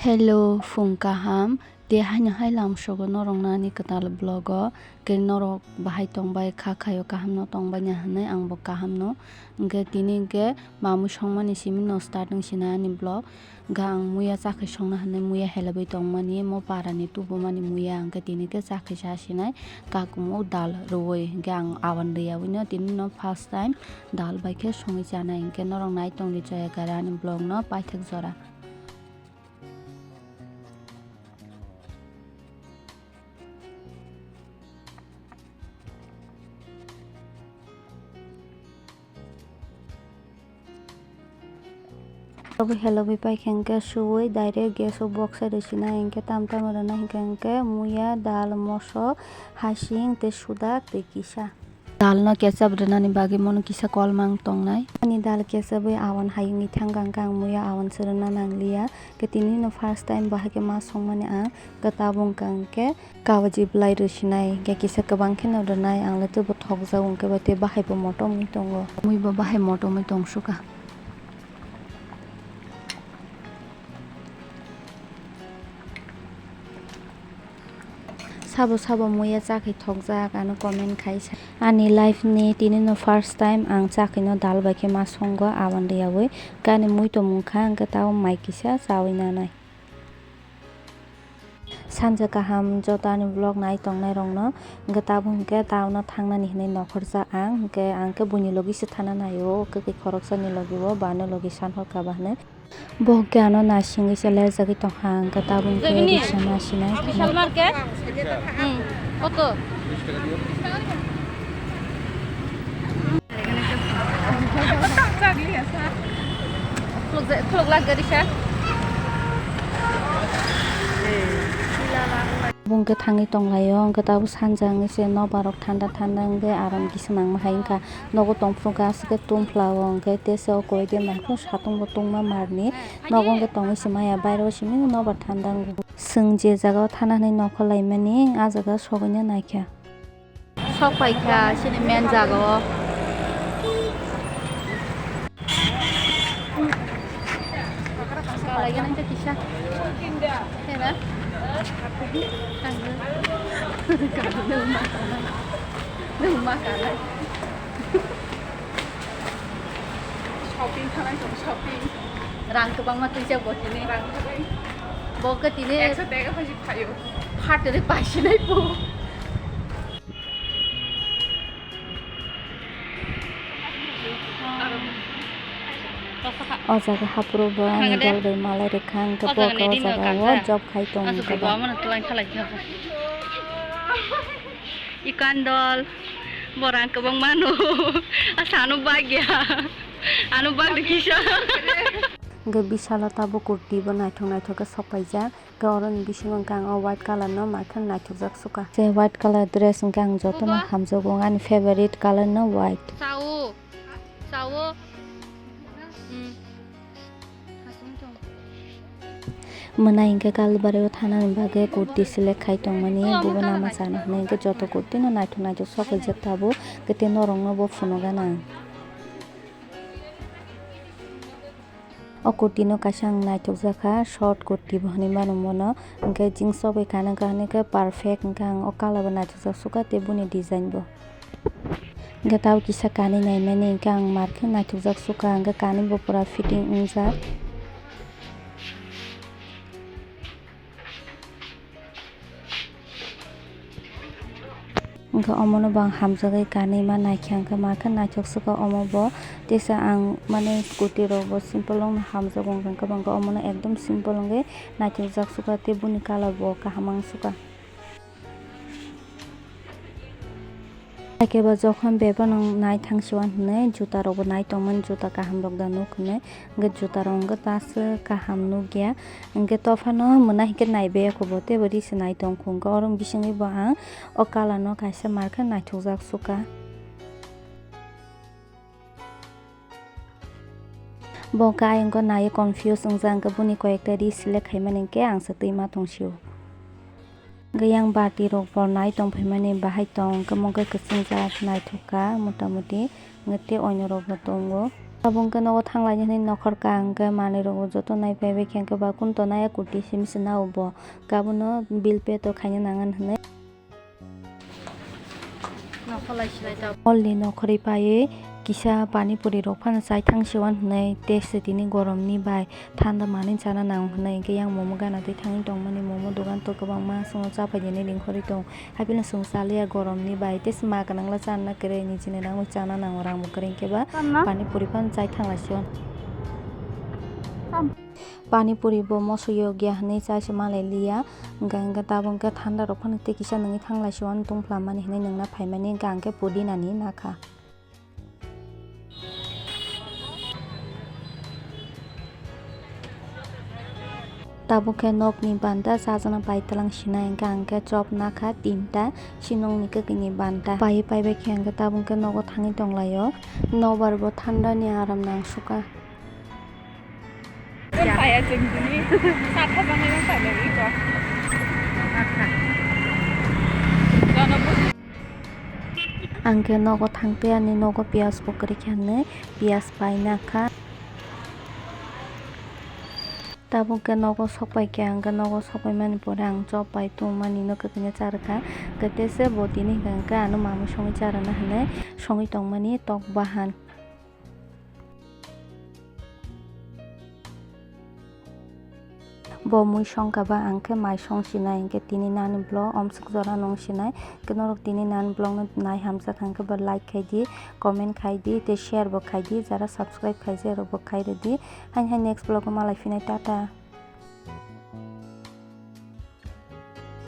Hello, phung kaham. De haino hai lam sogo norong nani katal blogo ke norok bahai tongbai khakhayo kaham no tongbai na hanai ang bo kaham no ge tini ge mamu songmani simi no starting sinani blog ga ang muiya chakhwi songna hanai muiya helabai tongmani mo parani tubumani muiya ang ge tini ge chakhwi sa sinai kakumo dal roi ge ang awan riyawi no tini no first time dal bai khe songi janai ge norong nai tongli jaya garani blog no paithak jora. Obo helabai paikhenke suwui direct gas o box resina enke tamtam rana hingke muiya dal moso hasing tei sudak tei kisa. Dal no ketchup rwnani bagi mono kisa kolmang tongnai. Ani dal ketchupui awan hayungni thang ang muiya awan chwrwngna nangliya ke tini no first time bahai ma songmani ang ke tabung kangke kawaji blai rwsinai ke kisa kwbang kheno rwnai ang leto bo thokjak ongke bate bahai bo motomui tongo. Mui bo bahai motomui tongsuka. Sabo muiya chakhwi thokjak ano comment khaisa. Ani life ni tini no first time ang chakhwi no dal bai khe ma songo awan riyawi gani mui tongmungkha angkhe tao mai kisa chawi nanai. Sanja kaham jotani vlog nai tongnai rok no hingke tabo hingke tao no thangnani hinui nokholsa ang hingke buni logi se thana naio kwkwi khoroksani logi o bana logi sanhor kaba hinui. Bo hingke ano nasingui se lerjagui tongkha hingke tabo hingke risa nasinai. বিশাল market কত khuluk lag gari sa Bungke thangi tonglaio hingke tabo sanja wngwi se nobarok thanda wngwi aram kisa nangma hai wngkha nogo tongphuru gaskhe tumplao hingke tesa o koide maikhwng satung bo tungma marni nogo hingke tongwi se maya baireo simi nobar thanda wngbo. Chwng je jagao thana hinui nokhorlaimani ah jaga sogoino naikha. sok paikha sini main jagao lagi nanti kisah ya makanan shopping khalai tong shopping rang kebang ma tuisa bo tini bo ke tini 100 টাকা fuzzy খাইও হাটে পাইছি নাই পো O jaga hapro bo ani dalbai malai rekha hingke boka o jaga o job khai tongkha. ikan dol borang kebang mano asanu bagya anu bag kisa Hingke bisalo tabo kurti bo naithok ke sopaijak ke oroni bisingo hingke ang o white color no makhang naithokjak sukha. Je white color dress hingke ang jotono hamjago ani favorite color no white. sawo Mwnai hingke kalbareo thanani bagui kurti select khai tongmani bubo nama chana hinui hingke joto kurti no naithok sopaijak tabo kete norong no bo phuno gana. O kurti no kaisa ang naithokjaka short kurti bo hinui mano mono hingke jeans o bai kana hinike perfect hingke ang o color bo naithokjak sukha tei boni design bo. Hingke tabo kisa kani naimani hingke ang markhe naithokjak sukha hingke kani bo pura fitting wngjak. Hingke omono bo ang hamjagui kanui ma naikha hingke markhe naithok sukha omo bo tesa ang mane scooty rok bo simple ongno hamjago hingke bangkhe omono ekdom simple ongui naithokjak sukha tei boni color bo kaham ang sukha. Ekeba jokhon bebano nai thangsiwan hinui juta rok bo nai tongmani juta kaham rok da nuk hinui hingke juta rok hingke tasu kaham nukya hingke tofano mwnai hingke naibe ko bo tebo risi nai tongkhu hingke orong bisingui bo ang o color no kaisa markhe naithokjak sukha. Bo ke ayangko nai confuse wngjak hingke boni koyekta ree select khaimani hingke ang sa tuima tongsio. Yang bati rok bo nai tongphaimani bahai tong hingke mongke kwchingjak naithokka motamoti hingke tei oino rok bo tongo. Abungke nogo thanglai ni nokhor ka angke manui rogo joto nai paibai khengke ba kunto naya kuti simisi naubo kabono bill pay to khaina nangan hinui khwlai sinai ta molni nokhori paye kisa pani puri rok phano chai thang siwan hinui taste tini gorom ni bai thanda manui chana nang hinui hingke yang momo gana tui thangui tongmani momo dogan to kwbangma songo chapaijani lingkhori tong haibino chwng chaliya gorom ni bai tei ma kanangla chana kwrwi ni chini nangmo chana nango rang bo kwrwi hingke ba pani puri phano chai thangla siyon pani puri bo moso yogya hinui chaisa malai liya hingke tabo hingke thanda rok phano tei kisa nungui thangla siwan tongplamani hinui nungna phaimani hingke angke pudina ni nakha. Tabo khe nok ni banda chajana paitlang sinai hingke angke chop nakha tinta sinong ni kwkwi ni banda pai paibai khe angke tabo hingke nogo thangui tonglaio nokbar bo thanda ni aram nang sukha. Paya jengdini sakha bangai pailai ko Angke nogo thangtui ani nogo piyas bo kwrwi khe hinui piyas pai nakha tabo hingke nogo sokpai khe angke nogo sokpaimani pore ang chop pai tongmani no kwkwi no charwkha tese bo tini hingka angke ano mamung songui charana hinui songui tongmani tok bahan. Bo mui songkha ba angke mai song sinai hingke tini nani blog omsuk jora nong sinai norok tini nani blog no nai hamjak hingke bo like khai di comment khai di tei share bo khai di jara subscribe khaijak rok bo khai redi haini hai next blog o malai phinai tata.